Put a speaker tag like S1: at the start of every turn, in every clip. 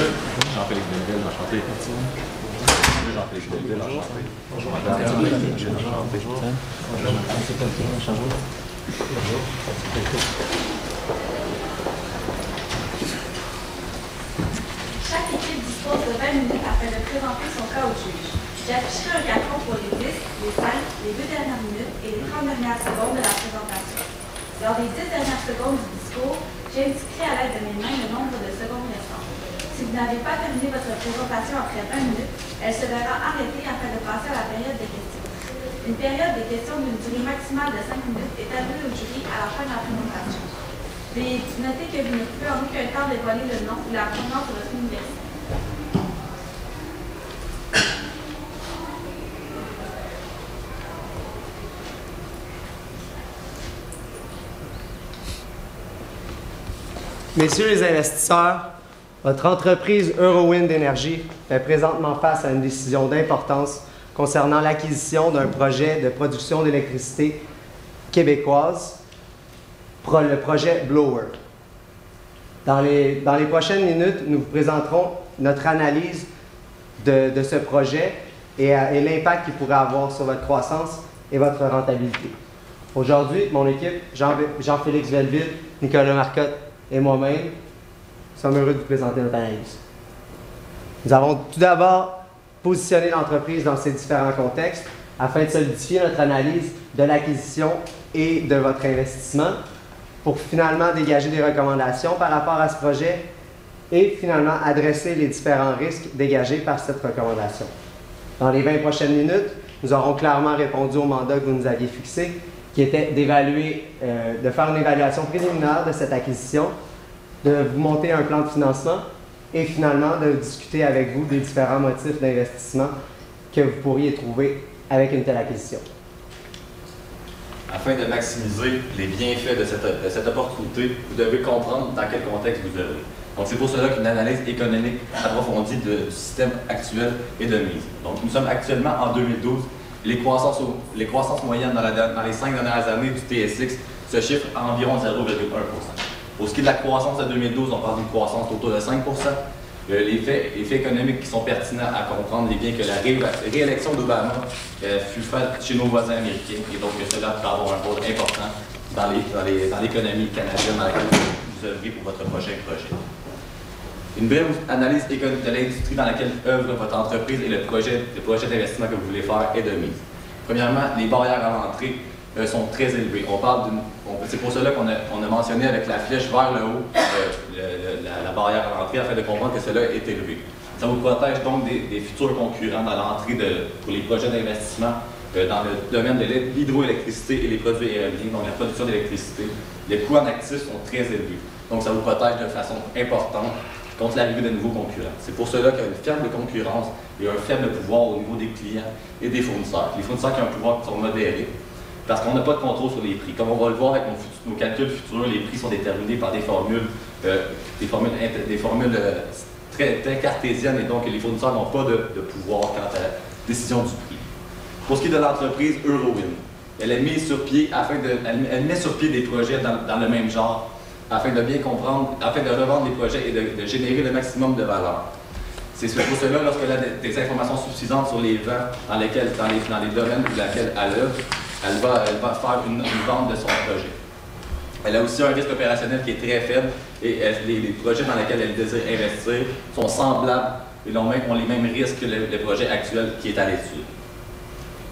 S1: Jean-Félix Delville, enchanté. Jean-Félix Delville, enchanté. Bonjour, madame.
S2: Chaque équipe dispose de 20 minutes afin de présenter son cas au juge. J'afficherai un carton pour les 10, les 5, les 2 dernières minutes et les 30 dernières secondes de la présentation. Lors des 10 dernières secondes du discours, j'indiquerai à l'aide de mes mains le nombre de secondes restantes. Si vous n'avez pas terminé votre présentation après 20 minutes, elle se verra arrêtée afin de passer à la période des questions. Une période des questions d'une durée maximale de 5 minutes est allouée au jury à la fin de la présentation. Veuillez noter que vous ne pouvez en aucun temps dévoiler le nom ou la provenance de votre université.
S3: Messieurs les investisseurs, votre entreprise Eurowind Energy fait présentement face à une décision d'importance concernant l'acquisition d'un projet de production d'électricité québécoise, le projet Blower. Dans les prochaines minutes, nous vous présenterons notre analyse de ce projet et l'impact qu'il pourrait avoir sur votre croissance et votre rentabilité. Aujourd'hui, mon équipe, Jean-Félix Delville, Nicolas Marcotte et moi-même, sommes heureux de vous présenter notre analyse. Nous avons tout d'abord positionné l'entreprise dans ces différents contextes afin de solidifier notre analyse de l'acquisition et de votre investissement pour finalement dégager des recommandations par rapport à ce projet et finalement adresser les différents risques dégagés par cette recommandation. Dans les 20 prochaines minutes, nous aurons clairement répondu au mandat que vous nous aviez fixé, qui était d'évaluer, de faire une évaluation préliminaire de cette acquisition, de vous monter un plan de financement et finalement de discuter avec vous des différents motifs d'investissement que vous pourriez trouver avec une telle acquisition.
S1: Afin de maximiser les bienfaits de cette opportunité, vous devez comprendre dans quel contexte vous œuvrez. Donc c'est pour cela qu'une analyse économique approfondie du système actuel est de mise. Donc nous sommes actuellement en 2012. Les croissances moyennes dans les 5 dernières années du TSX se chiffrent à environ 0,1 %. Pour ce qui est de la croissance de 2012, on parle d'une croissance autour de 5 %. Les faits économiques qui sont pertinents à comprendre, est bien que la réélection d'Obama fut faite chez nos voisins américains et donc cela peut avoir un rôle important dans l'économie canadienne dans laquelle vous œuvrez pour votre prochain projet. Une brève analyse économique de l'industrie dans laquelle œuvre votre entreprise et le projet d'investissement que vous voulez faire est de mise. Premièrement, les barrières à l'entrée sont très élevées. C'est pour cela qu'on a mentionné avec la flèche vers le haut la barrière à l'entrée afin de comprendre que cela est élevé. Ça vous protège donc des futurs concurrents dans l'entrée pour les projets d'investissement dans le domaine de l'hydroélectricité et les produits éoliens, donc la production d'électricité. Les coûts en actifs sont très élevés. Donc ça vous protège de façon importante contre l'arrivée de nouveaux concurrents. C'est pour cela qu'il y a une faible concurrence et un faible pouvoir au niveau des clients et des fournisseurs. Les fournisseurs qui ont un pouvoir qui sont modérés, parce qu'on n'a pas de contrôle sur les prix. Comme on va le voir avec nos calculs futurs, les prix sont déterminés par des formules très cartésiennes et donc les fournisseurs n'ont pas de pouvoir quant à la décision du prix. Pour ce qui est de l'entreprise Eurowind, elle met sur pied des projets dans le même genre afin de bien comprendre, afin de revendre des projets et de générer le maximum de valeur. C'est pour cela, lorsqu'elle a des informations suffisantes sur les vents dans les domaines dans lesquels elle œuvre, elle va faire une vente de son projet. Elle a aussi un risque opérationnel qui est très faible et les projets dans lesquels elle désire investir sont semblables et ont les mêmes risques que le projet actuel qui est à l'étude.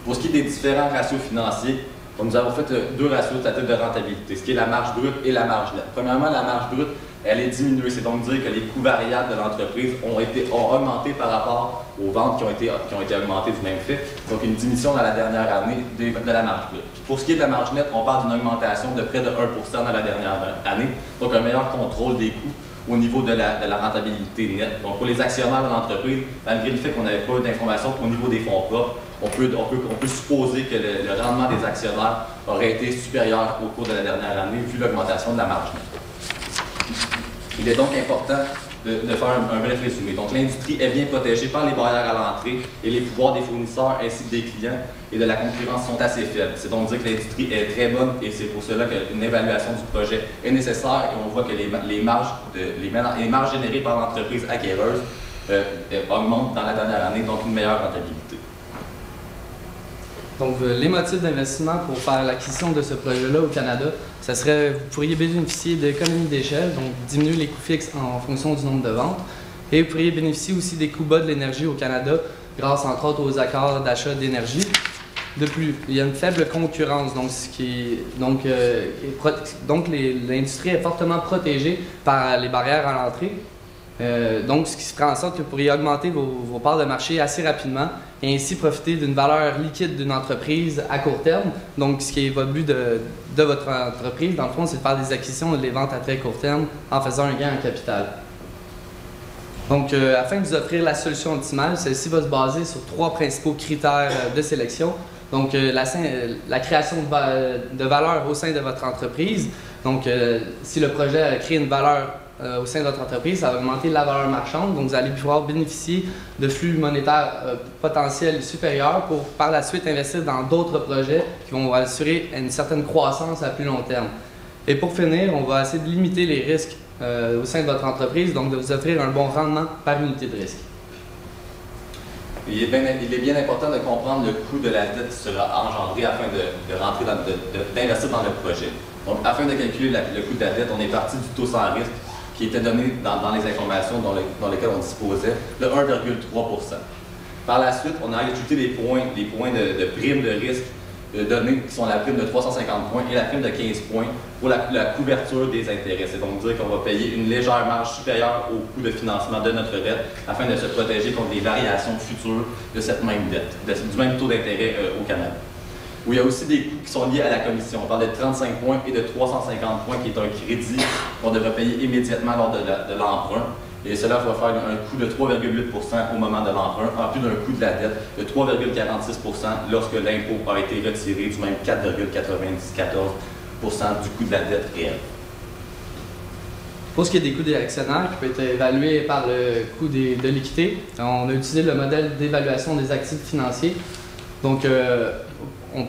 S1: Pour ce qui est des différents ratios financiers, nous avons fait 2 ratios de la tête de rentabilité, ce qui est la marge brute et la marge nette. Premièrement, la marge brute, elle est diminuée, c'est donc dire que les coûts variables de l'entreprise ont augmenté par rapport aux ventes qui ont été augmentées du même fait, donc une diminution dans la dernière année de la marge brute. Pour ce qui est de la marge nette, on parle d'une augmentation de près de 1 % dans la dernière année, donc un meilleur contrôle des coûts au niveau de la rentabilité nette. Donc pour les actionnaires de l'entreprise, malgré le fait qu'on n'avait pas d'informations au niveau des fonds propres, on peut supposer que le rendement des actionnaires aurait été supérieur au cours de la dernière année vu l'augmentation de la marge nette. Il est donc important de faire un bref résumé. Donc l'industrie est bien protégée par les barrières à l'entrée et les pouvoirs des fournisseurs ainsi que des clients et de la concurrence sont assez faibles. C'est donc dire que l'industrie est très bonne et c'est pour cela qu'une évaluation du projet est nécessaire et on voit que les marges générées par l'entreprise acquéreuse augmentent dans la dernière année, donc une meilleure rentabilité.
S4: Donc, les motifs d'investissement pour faire l'acquisition de ce projet-là au Canada, ça serait, vous pourriez bénéficier d'économies d'échelle, donc diminuer les coûts fixes en fonction du nombre de ventes, et vous pourriez bénéficier aussi des coûts bas de l'énergie au Canada, grâce entre autres aux accords d'achat d'énergie. De plus, il y a une faible concurrence, donc l'industrie est fortement protégée par les barrières à l'entrée. Donc, ce qui se fera en sorte que vous pourriez augmenter vos parts de marché assez rapidement et ainsi profiter d'une valeur liquide d'une entreprise à court terme. Donc, ce qui est votre but de votre entreprise, dans le fond, c'est de faire des acquisitions et des ventes à très court terme en faisant un gain en capital. Donc, afin de vous offrir la solution optimale, celle-ci va se baser sur 3 principaux critères de sélection. Donc, la création de valeur au sein de votre entreprise. Donc, si le projet crée une valeur au sein de votre entreprise, ça va augmenter la valeur marchande. Donc, vous allez pouvoir bénéficier de flux monétaires potentiels supérieurs pour par la suite investir dans d'autres projets qui vont assurer une certaine croissance à plus long terme. Et pour finir, on va essayer de limiter les risques au sein de votre entreprise, donc de vous offrir un bon rendement par unité de risque.
S1: Il est bien important de comprendre le coût de la dette qui sera engendré afin d'investir dans le projet. Donc, afin de calculer le coût de la dette, on est parti du taux sans risque qui était donné dans les informations dans lesquelles on disposait, de 1,3 %. Par la suite, on a ajouté les points de prime de risque donnés, qui sont la prime de 350 points et la prime de 15 points pour la couverture des intérêts. C'est donc dire qu'on va payer une légère marge supérieure au coût de financement de notre dette afin de se protéger contre les variations futures de cette même dette, du même taux d'intérêt au Canada. Où il y a aussi des coûts qui sont liés à la commission. On parle de 35 points et de 350 points qui est un crédit qu'on devrait payer immédiatement lors de l'emprunt. Et cela va faire un coût de 3,8 % au moment de l'emprunt, en plus d'un coût de la dette de 3,46 % lorsque l'impôt a été retiré du même 4,94 % du coût de la dette réelle.
S4: Pour ce qui est des coûts des actionnaires, qui peut être évalué par le coût de l'équité, on a utilisé le modèle d'évaluation des actifs financiers. Donc,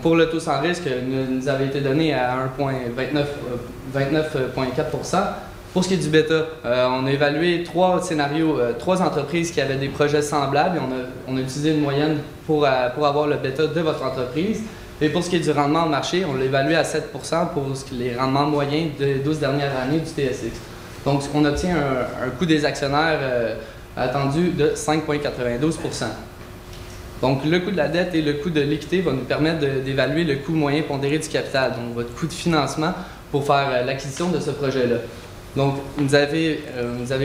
S4: pour le taux sans risque, nous avait été donné à 29,4 %. Pour ce qui est du bêta, on a évalué 3 scénarios, 3 entreprises qui avaient des projets semblables et on a utilisé une moyenne pour avoir le bêta de votre entreprise. Et pour ce qui est du rendement de marché, on l'a évalué à 7 % pour les rendements moyens des 12 dernières années du TSX. Donc, on obtient un coût des actionnaires attendu de 5,92 %. Donc, le coût de la dette et le coût de l'équité vont nous permettre d'évaluer le coût moyen pondéré du capital, donc votre coût de financement pour faire l'acquisition de ce projet-là. Donc, vous avez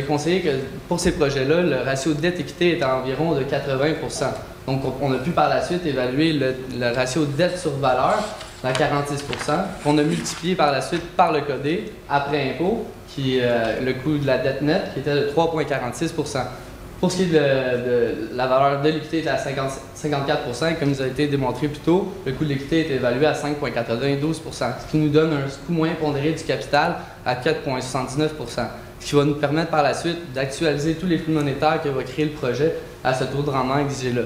S4: conseillé que pour ces projets-là, le ratio dette-équité est à environ de 80 %. Donc, on a pu par la suite évaluer le ratio dette sur valeur à 46 %, qu'on a multiplié par la suite par le codé après impôt, qui est le coût de la dette nette, qui était de 3,46 %. Pour ce qui est de la valeur de l'équité est à 54 %, comme nous a été démontré plus tôt, le coût de l'équité est évalué à 5,92 %, ce qui nous donne un coût moyen pondéré du capital à 4,79 %, ce qui va nous permettre par la suite d'actualiser tous les flux monétaires que va créer le projet à ce taux de rendement exigé-là.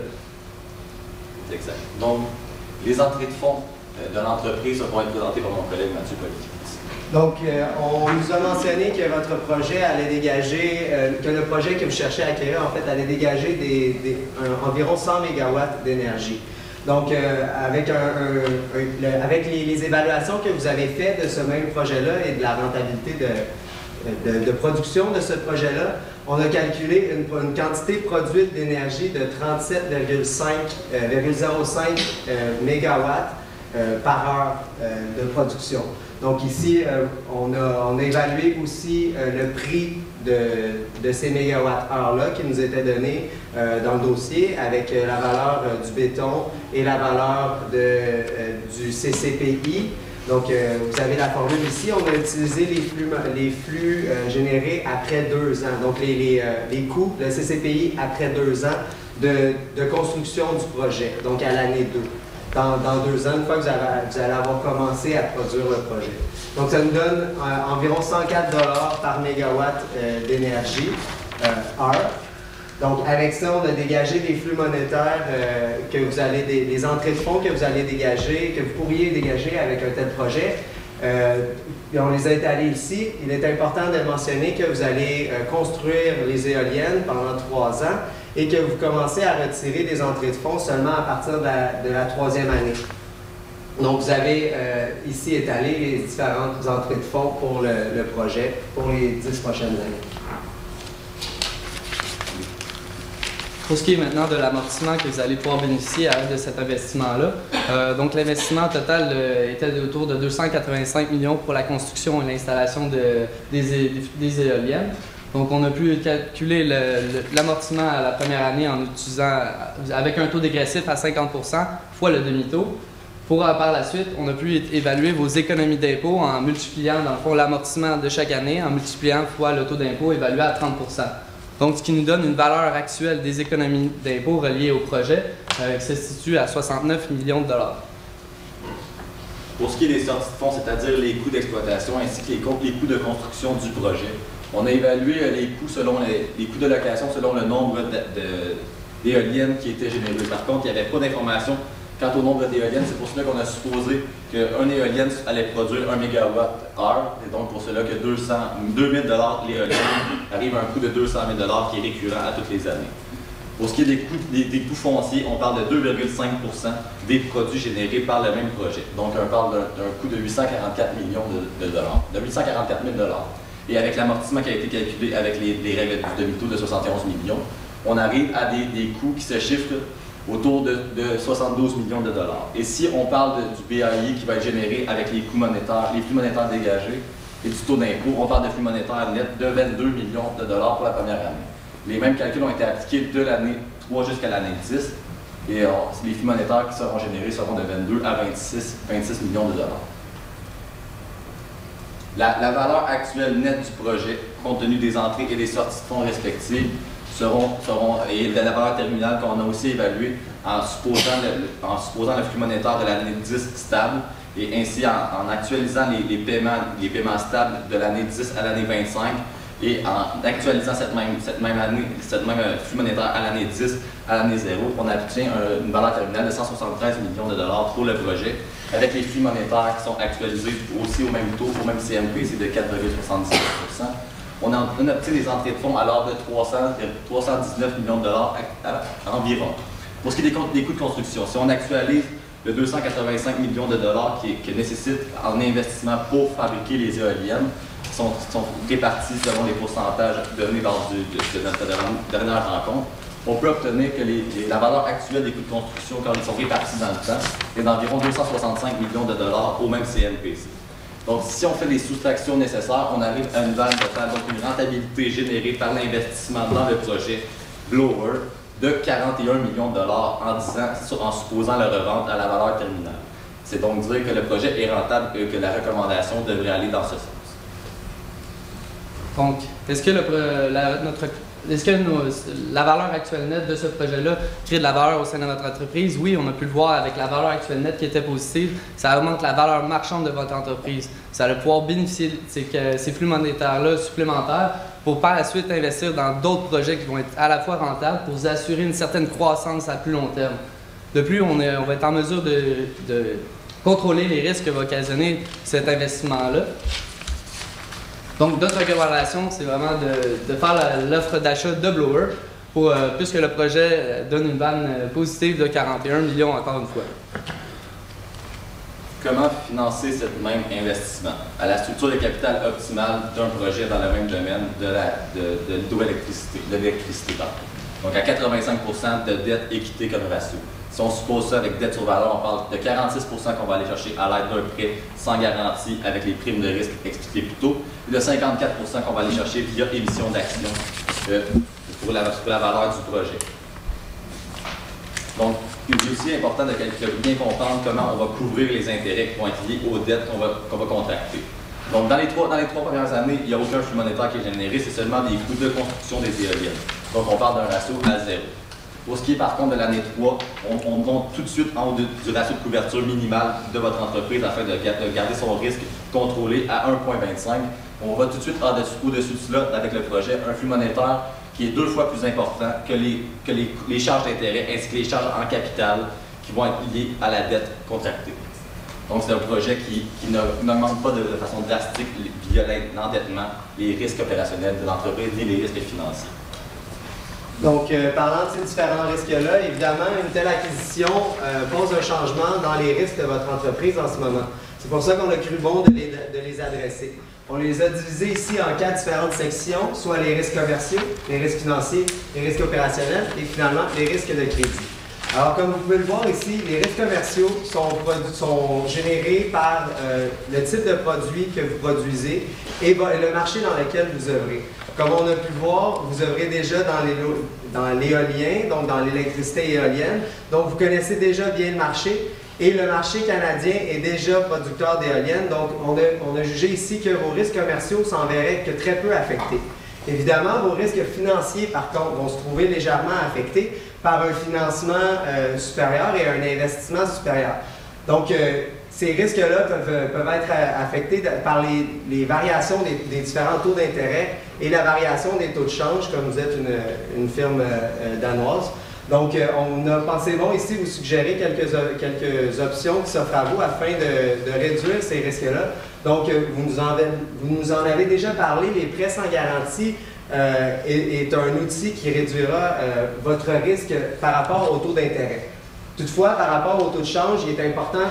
S1: Exact. Donc, les entrées de fonds de l'entreprise vont être présentées par mon collègue Mathieu Poliquin.
S3: Donc, on nous a mentionné que votre projet allait dégager, que le projet que vous cherchez à acquérir, en fait, allait dégager environ 100 MW d'énergie. Donc, avec les évaluations que vous avez faites de ce même projet-là et de la rentabilité de production de ce projet-là, on a calculé une quantité produite d'énergie de 37,05 MW par heure de production. Donc ici, on a évalué aussi le prix de ces mégawattheures-là qui nous étaient donnés dans le dossier avec la valeur du béton et la valeur du CCPI. Donc, vous avez la formule ici. On a utilisé les flux générés après 2 ans. Donc, les coûts, le CCPI après 2 ans de construction du projet, donc à l'année 2. Dans 2 ans, une fois que vous allez avoir commencé à produire le projet. Donc, ça nous donne environ 104 $ par mégawatt d'énergie. heure. Donc, avec ça, on a dégagé des flux monétaires que vous allez, des entrées de fonds que vous allez dégager, que vous pourriez dégager avec un tel projet. Et on les a étalés ici. Il est important de mentionner que vous allez construire les éoliennes pendant 3 ans et que vous commencez à retirer des entrées de fonds seulement à partir de la 3e année. Donc, vous avez ici étalé les différentes entrées de fonds pour le projet pour les 10 prochaines années.
S4: Pour ce qui est maintenant de l'amortissement que vous allez pouvoir bénéficier à l'aide de cet investissement-là, donc l'investissement total était autour de 285 millions pour la construction et l'installation des éoliennes. Donc on a pu calculer l'amortissement à la première année en utilisant, avec un taux dégressif à 50% fois le demi-taux. Par la suite, on a pu évaluer vos économies d'impôt en multipliant, dans le fond, l'amortissement de chaque année, en multipliant fois le taux d'impôt évalué à 30%. Donc, ce qui nous donne une valeur actuelle des économies d'impôt reliées au projet qui se situe à 69 millions de dollars.
S1: Pour ce qui est des sorties de fonds, c'est-à-dire les coûts d'exploitation ainsi que les coûts de construction du projet, on a évalué les coûts selon les coûts de location selon le nombre d'éoliennes qui étaient générées. Par contre, il n'y avait pas d'information quant au nombre d'éoliennes. C'est pour cela qu'on a supposé qu'une éolienne allait produire 1 MWh. Et donc, pour cela que 2 000 $ l'éolienne arrive à un coût de 200 000 $ qui est récurrent à toutes les années. Pour ce qui est des coûts fonciers, on parle de 2,5% des produits générés par le même projet. Donc, on parle d'un coût de 844 millions de dollars, de 844 000 $. Et avec l'amortissement qui a été calculé avec les règles du demi-taux de 71 millions, on arrive à des coûts qui se chiffrent autour de 72 millions de dollars. Et si on parle du BAI qui va être généré avec les flux monétaires dégagés et du taux d'impôt, on parle de flux monétaires net de 22 millions de dollars pour la première année. Les mêmes calculs ont été appliqués de l'année 3 jusqu'à l'année 10 et les flux monétaires qui seront générés seront de 22 à 26 millions de dollars. La valeur actuelle nette du projet, compte tenu des entrées et des sorties de fonds respectives, et de la valeur terminale qu'on a aussi évaluée en supposant le flux monétaire de l'année 10 stable et ainsi en actualisant les paiements stables de l'année 10 à l'année 25 et en actualisant cette même flux monétaire à l'année 10 à l'année 0, on obtient une valeur terminale de 173 millions de dollars pour le projet avec les flux monétaires qui sont actualisés aussi au même taux, au même CMPC de 4,77%. On a obtenu des entrées de fonds à l'ordre de 319 millions de dollars environ. Pour ce qui est des coûts de construction, si on actualise le 285 millions de dollars qui nécessite un investissement pour fabriquer les éoliennes, qui sont répartis selon les pourcentages donnés lors de notre dernière rencontre, on peut obtenir que la valeur actuelle des coûts de construction, quand ils sont répartis dans le temps, est d'environ 265 millions de dollars au même CNPC. Donc, si on fait les soustractions nécessaires, on arrive à une valeur totale, donc une rentabilité générée par l'investissement dans le projet Blower de 41 millions de dollars en supposant la revente à la valeur terminale. C'est donc dire que le projet est rentable et que la recommandation devrait aller dans ce sens.
S4: Donc, est-ce que la valeur actuelle nette de ce projet-là crée de la valeur au sein de notre entreprise? Oui, on a pu le voir avec la valeur actuelle nette qui était positive. Ça augmente la valeur marchande de votre entreprise. Ça va pouvoir bénéficier de ces flux monétaires-là supplémentaires pour par la suite investir dans d'autres projets qui vont être à la fois rentables pour vous assurer une certaine croissance à plus long terme. De plus, on va être en mesure de contrôler les risques que va occasionner cet investissement-là. Donc, notre recommandation, c'est vraiment de faire l'offre d'achat de Blower puisque le projet donne une vanne positive de 41 millions encore une fois.
S1: Comment financer ce même investissement? À la structure de capital optimale d'un projet dans le même domaine de l'hydroélectricité. Donc, à 85% de dette équité comme ratio. Si on suppose ça avec dette sur valeur, on parle de 46% qu'on va aller chercher à l'aide d'un prêt sans garantie avec les primes de risque expliquées plus tôt, et de 54% qu'on va aller chercher via émission d'actions pour la valeur du projet. Donc, il est aussi important de bien comprendre comment on va couvrir les intérêts qui vont être liés aux dettes qu'on va contracter. Donc, dans les trois premières années, il n'y a aucun flux monétaire qui est généré, c'est seulement des coûts de construction des éoliennes. Donc, on parle d'un ratio à 0. Pour ce qui est par contre de l'année 3, on monte tout de suite en haut du ratio de couverture minimale de votre entreprise afin de garder son risque contrôlé à 1,25. On va tout de suite au-dessus de cela avec le projet, un flux monétaire qui est 2 fois plus important que les charges d'intérêt ainsi que les charges en capital qui vont être liées à la dette contractée. Donc, c'est un projet qui n'augmente pas de façon drastique via l'endettement, les risques opérationnels de l'entreprise ni les risques financiers.
S3: Donc, parlant de ces différents risques-là, évidemment, une telle acquisition pose un changement dans les risques de votre entreprise en ce moment. C'est pour ça qu'on a cru bon de les adresser. On les a divisés ici en 4 différentes sections, soit les risques commerciaux, les risques financiers, les risques opérationnels et finalement les risques de crédit. Alors, comme vous pouvez le voir ici, les risques commerciaux sont générés par le type de produit que vous produisez et le marché dans lequel vous œuvrez. Comme on a pu le voir, vous œuvrez déjà dans l'éolien, donc dans l'électricité éolienne, donc vous connaissez déjà bien le marché. Et le marché canadien est déjà producteur d'éoliennes, donc on a jugé ici que vos risques commerciaux s'en verraient que très peu affectés. Évidemment, vos risques financiers, par contre, vont se trouver légèrement affectés par un financement supérieur et un investissement supérieur. Donc, ces risques-là peuvent être affectés par les variations des différents taux d'intérêt et la variation des taux de change, comme vous êtes une firme danoise. Donc, on a pensé bon ici vous suggérer quelques options qui s'offrent à vous afin de réduire ces risques-là. Donc, vous nous en avez déjà parlé, les prêts sans garantie est un outil qui réduira votre risque par rapport au taux d'intérêt. Toutefois, par rapport au taux de change, il est important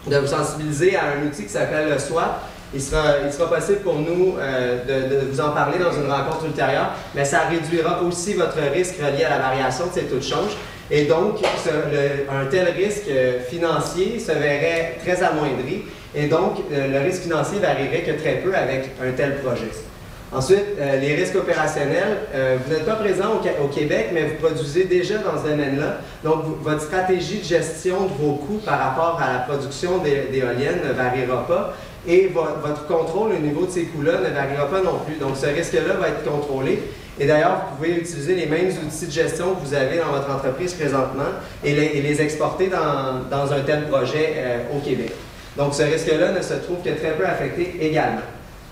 S3: de vous sensibiliser à un outil qui s'appelle le swap. Il sera possible pour nous de vous en parler dans une rencontre ultérieure, mais ça réduira aussi votre risque relié à la variation de ces taux de change. Et donc, un tel risque financier se verrait très amoindri. Et donc, le risque financier varierait que très peu avec un tel projet. Ensuite, les risques opérationnels. Vous n'êtes pas présent au Québec, mais vous produisez déjà dans ce domaine-là. Donc, votre stratégie de gestion de vos coûts par rapport à la production d'éoliennes ne variera pas. Et votre contrôle au niveau de ces coûts-là ne variera pas non plus. Donc, ce risque-là va être contrôlé. Et d'ailleurs, vous pouvez utiliser les mêmes outils de gestion que vous avez dans votre entreprise présentement et les exporter dans un tel projet au Québec. Donc, ce risque-là ne se trouve que très peu affecté également.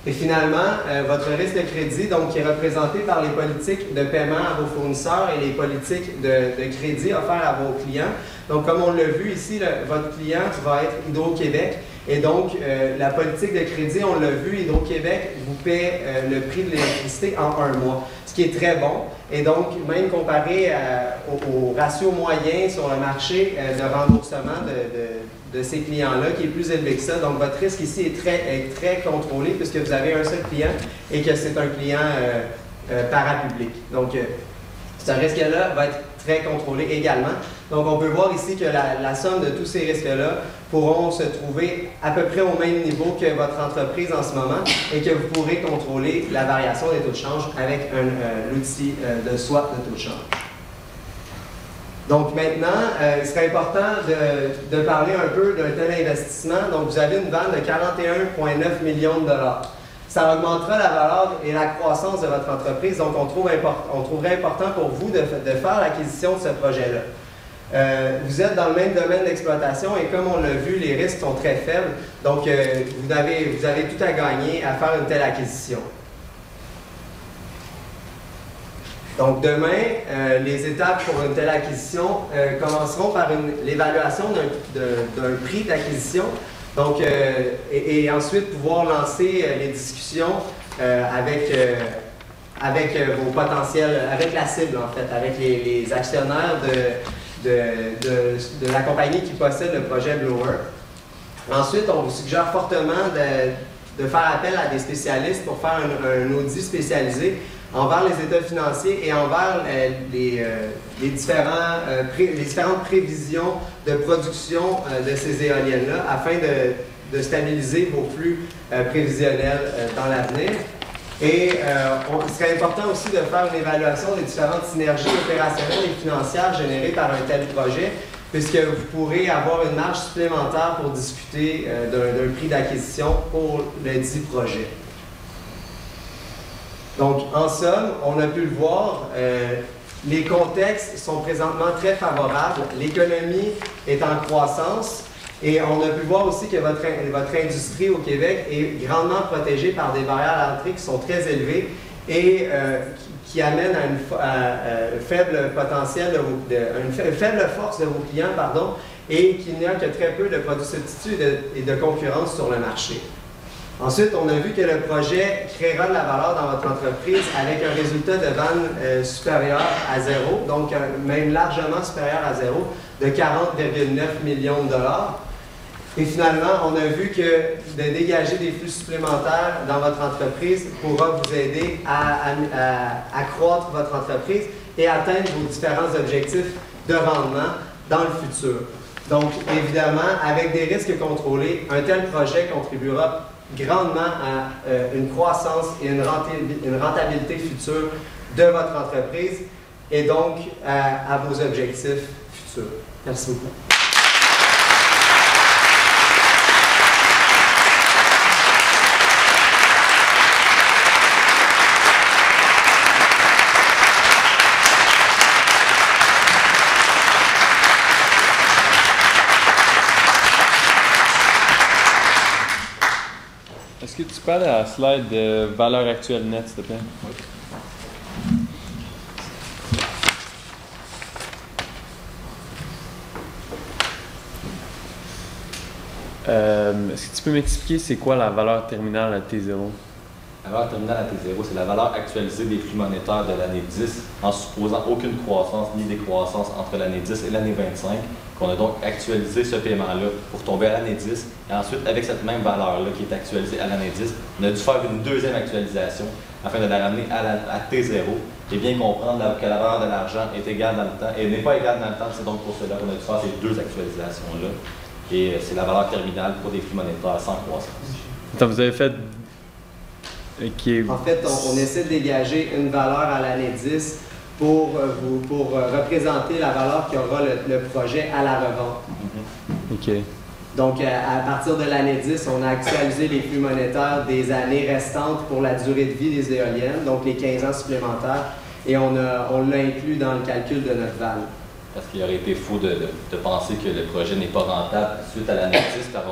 S3: Et finalement, votre risque de crédit, donc, qui est représenté par les politiques de paiement à vos fournisseurs et les politiques de crédit offertes à vos clients. Donc, comme on l'a vu ici, votre client va être Hydro-Québec. Et donc, la politique de crédit, on l'a vu, Hydro-Québec vous paie le prix de l'électricité en 1 mois, ce qui est très bon. Et donc, même comparé au ratio moyen sur le marché de remboursement de ces clients-là, qui est plus élevé que ça. Donc, votre risque ici est très contrôlé puisque vous avez un seul client et que c'est un client parapublic. Donc, ce risque-là va être très contrôlé également. Donc, on peut voir ici que la somme de tous ces risques-là pourront se trouver à peu près au même niveau que votre entreprise en ce moment et que vous pourrez contrôler la variation des taux de change avec l'outil de swap de taux de change. Donc maintenant, il serait important de parler un peu d'un tel investissement. Donc, vous avez une vente de 41,9 millions de dollars. Ça augmentera la valeur et la croissance de votre entreprise. Donc, on trouverait important pour vous de faire l'acquisition de ce projet-là. Vous êtes dans le même domaine d'exploitation et comme on l'a vu, les risques sont très faibles. Donc, vous avez tout à gagner à faire une telle acquisition. Donc, demain, les étapes pour une telle acquisition commenceront par l'évaluation d'un prix d'acquisition. Donc, et ensuite pouvoir lancer les discussions avec vos potentiels, avec la cible en fait, avec les actionnaires de la compagnie qui possède le projet Blower. Ensuite, on vous suggère fortement de faire appel à des spécialistes pour faire un audit spécialisé envers les états financiers et envers les différentes prévisions de production de ces éoliennes-là afin de stabiliser vos flux prévisionnels dans l'avenir. Et il serait important aussi de faire une évaluation des différentes synergies opérationnelles et financières générées par un tel projet, puisque vous pourrez avoir une marge supplémentaire pour discuter d'un prix d'acquisition pour le dit projet. Donc, en somme, on a pu le voir, les contextes sont présentement très favorables, l'économie est en croissance et on a pu voir aussi que votre industrie au Québec est grandement protégée par des barrières à l'entrée qui sont très élevées et qui amène à un faible potentiel, une faible force de vos clients, pardon, et qu'il n'y a que très peu de produits substituts et de concurrence sur le marché. Ensuite, on a vu que le projet créera de la valeur dans votre entreprise avec un résultat de vente supérieur à zéro, donc même largement supérieur à zéro, de 40,9 millions de dollars. Et finalement, on a vu que de dégager des flux supplémentaires dans votre entreprise pourra vous aider à accroître votre entreprise et atteindre vos différents objectifs de rendement dans le futur. Donc, évidemment, avec des risques contrôlés, un tel projet contribuera grandement à une croissance et une rentabilité future de votre entreprise et donc à vos objectifs futurs. Merci beaucoup.
S5: Est-ce que tu peux aller à la slide de valeur actuelle nette, s'il te plaît?
S1: Oui.
S5: Est-ce que tu peux m'expliquer c'est quoi la valeur terminale à T0?
S1: La valeur terminale à T0, c'est la valeur actualisée des flux monétaires de l'année 10 en supposant aucune croissance ni décroissance entre l'année 10 et l'année 25, qu'on a donc actualisé ce paiement-là pour tomber à l'année 10. Et ensuite, avec cette même valeur-là qui est actualisée à l'année 10, on a dû faire une deuxième actualisation afin de la ramener à T0 et bien comprendre que la valeur de l'argent est égale dans le temps et n'est pas égale dans le temps. C'est donc pour cela qu'on a dû faire ces deux actualisations-là. Et c'est la valeur terminale pour des flux monétaires sans croissance.
S5: Attends, vous avez fait...
S3: En fait, on essaie de dégager une valeur à l'année 10 pour représenter la valeur qu'aura le projet à la revente.
S5: OK.
S3: Donc, à partir de l'année 10, on a actualisé les flux monétaires des années restantes pour la durée de vie des éoliennes, donc les 15 ans supplémentaires, et on l'a inclus dans le calcul de notre VAL.
S1: Parce qu'il aurait été faux de penser que le projet n'est pas rentable suite à l'année 10, car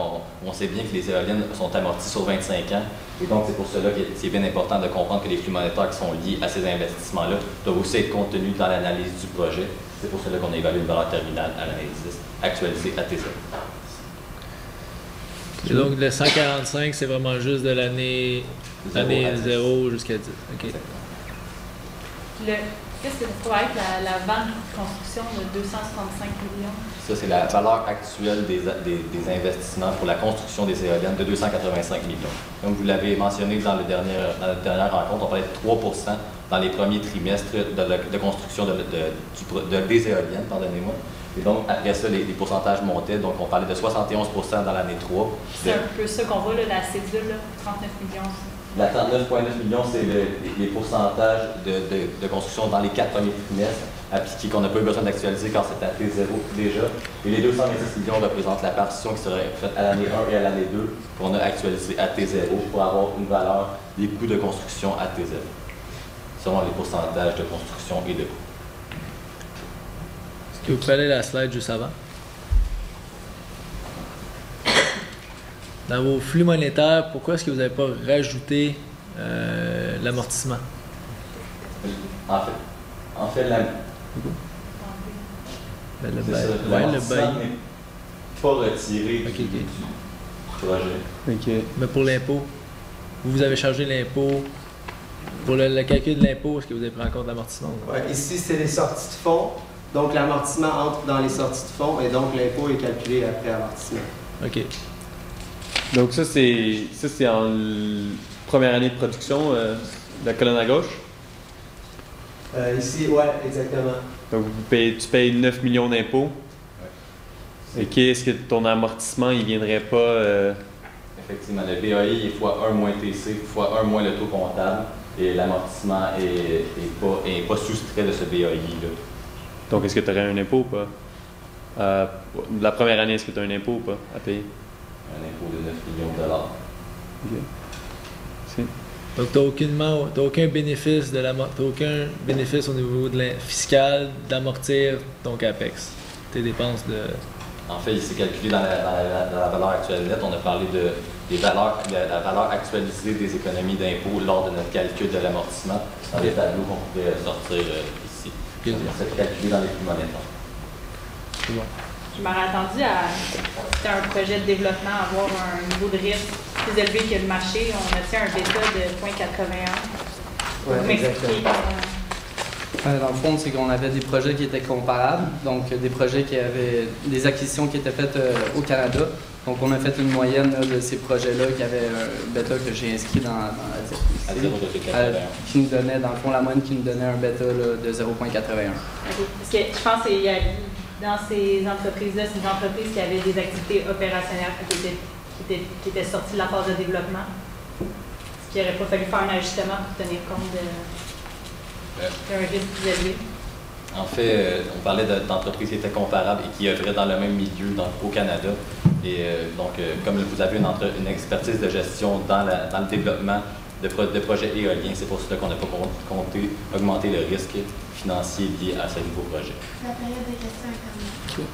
S1: on sait bien que les éoliennes sont amorties sur 25 ans. Et donc, c'est pour cela que c'est bien important de comprendre que les flux monétaires qui sont liés à ces investissements-là doivent aussi être contenus dans l'analyse du projet. C'est pour cela qu'on a évalué une valeur terminale à l'année 10, actualisée à T0.
S6: Et donc, le 145, c'est vraiment juste de l'année 0 jusqu'à 10. OK.
S2: Qu'est-ce que ça va être la vente de construction de 265 millions?
S1: Ça, c'est la valeur actuelle des investissements pour la construction des éoliennes de 285 millions. Comme vous l'avez mentionné dans notre dernière rencontre, on parlait de 3 % dans les premiers trimestres de construction des éoliennes, pardonnez-moi. Et donc, après ça, les pourcentages montaient. Donc, on parlait de 71 % dans l'année 3.
S2: C'est un peu ça qu'on voit, là, la cédule, 39 millions.
S1: La 39,9 millions, c'est les pourcentages de construction dans les 4 premiers trimestres appliqués qu'on n'a pas eu besoin d'actualiser quand c'était à T0 déjà. Et les 226 millions représentent la partition qui serait faite à l'année 1 et à l'année 2 qu'on a actualisé à T0 pour avoir une valeur des coûts de construction à T0, selon les pourcentages de construction et de coûts.
S6: Est-ce que vous pouvez aller à la slide juste avant? Dans vos flux monétaires, pourquoi est-ce que vous n'avez pas rajouté l'amortissement?
S1: En fait,
S6: Le
S1: l'amortissement
S6: bail.
S1: n'est pas retiré
S6: Ok,
S1: du projet.
S5: OK.
S6: Mais pour l'impôt, vous avez chargé l'impôt. Pour le calcul de l'impôt, est-ce que vous avez pris en compte l'amortissement?
S3: Ouais, ici, c'est les sorties de fonds. Donc, l'amortissement entre dans les sorties de fonds et donc l'impôt est calculé après amortissement.
S6: OK.
S5: Donc ça, c'est en première année de production, la colonne à gauche.
S3: Ici, ouais, exactement.
S5: Donc tu payes 9 millions d'impôts.
S1: Ouais.
S5: OK, est-ce que ton amortissement, il viendrait pas...
S1: Effectivement, le BAI est fois 1 moins TC, fois 1 moins le taux comptable, et l'amortissement est pas soustrait de ce BAI-là.
S5: Donc est-ce que tu aurais un impôt ou pas? La première année, est-ce que tu as un impôt ou pas à payer?
S1: Un impôt de 9 millions de dollars.
S5: OK. Si.
S6: Donc, tu n'as aucun bénéfice t'as aucun bénéfice au niveau fiscal d'amortir ton CAPEX, tes dépenses de...
S1: En fait, il s'est calculé dans la valeur actuelle nette. On a parlé la valeur actualisée des économies d'impôts lors de notre calcul de l'amortissement dans les tableaux qu'on pouvait sortir ici. C'est calculé dans les flux monétaires.
S4: C'est bon.
S7: Je m'aurais attendu à, c'était un projet de développement, avoir un niveau de risque plus élevé que le marché. On a un bêta de 0,81. Vous m'expliquez
S4: Dans le fond, c'est qu'on avait des projets qui étaient comparables, donc des projets qui avaient des acquisitions qui étaient faites au Canada. Donc on a fait une moyenne là, de ces projets-là qui avaient un bêta que j'ai inscrit dans la diapositive. Qui nous donnait, dans le fond, la moyenne qui nous donnait un bêta là, de 0,81.
S7: Okay. Parce que je pense qu'il y a dans ces entreprises-là, c'est des entreprises qui avaient des activités opérationnelles qui étaient sorties de la phase de développement. Est-ce qu'il n'aurait pas fallu faire un ajustement pour tenir compte d'un risque plus élevé?
S1: En fait, on parlait d'entreprises qui étaient comparables et qui œuvraient dans le même milieu au Canada. Et donc, comme vous avez une expertise de gestion dans le développement de projets éoliens, c'est pour cela qu'on n'a pas compté augmenter le risque financier lié à ce nouveau projet.
S2: La période de questions internet.